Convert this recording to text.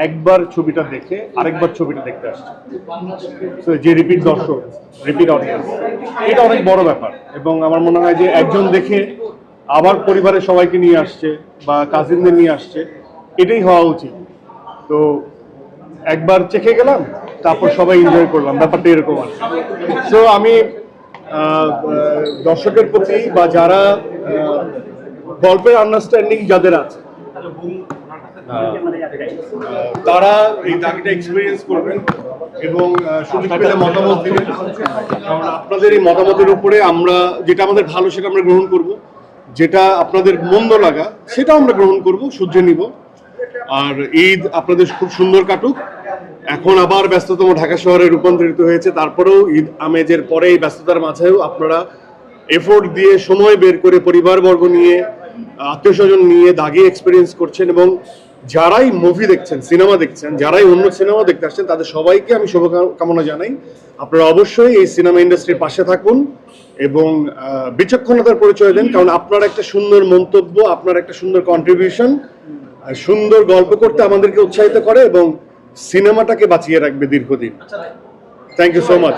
একবার ছবিটা দেখে আরেকবার ছবিটা দেখতে আসছে, তো যে রিপিট দর্শক, রিপিট অডিয়েন্স, এটা অনেক বড় ব্যাপার। এবং আমার মনে হয় যে একজন দেখে আবার পরিবারের সবাইকে নিয়ে আসছে বা কাজিনদের নিয়ে আসছে, এটাই হওয়া উচিত। তো একবার চেখে গেলাম, তারপর সবাই এনজয় করলাম, ব্যাপারটা এরকম আর। সো আমি দর্শকের প্রতি বা যারা গল্পের আন্ডারস্ট্যান্ডিং যাদের আছে, তারা এই দাগিটা এক্সপিরিয়েন্স করবেন এবং সুযোগ পেলে মতামত দিবেন। কারণ আপনাদের এই মতামতের উপরে আমরা যেটা আমাদের ভালো সেটা আমরা গ্রহণ করব, যেটা আপনাদের মন্দ লাগা সেটাও আমরা গ্রহণ করব, সহ্য নিব। আর ঈদ আপনাদের খুব সুন্দর কাটুক। এখন আবার ব্যস্ততম ঢাকা শহরে রূপান্তরিত হয়েছে, তারপরেও ঈদ আমেজের পরে এই ব্যস্ততার মাঝেও আপনারা এফোর্ট দিয়ে সময় বের করে পরিবারবর্গ নিয়ে, আত্মীয় স্বজন নিয়ে দাগি এক্সপিরিয়েন্স করছেন। এবং যারাই মুভি দেখছেন, সিনেমা দেখছেন, যারাই অন্য সিনেমা দেখতে আসছেন, তাদের সবাইকে আমি শুভকামনা জানাই। আপনারা অবশ্যই এই সিনেমা ইন্ডাস্ট্রির পাশে থাকুন এবং বিচক্ষণতার পরিচয় দেন, কারণ আপনার একটা সুন্দর মন্তব্য, আপনার একটা সুন্দর কন্ট্রিবিউশন সুন্দর গল্প করতে আমাদেরকে উৎসাহিত করে এবং সিনেমাটাকে বাঁচিয়ে রাখবে দীর্ঘদিন। Thank you so much.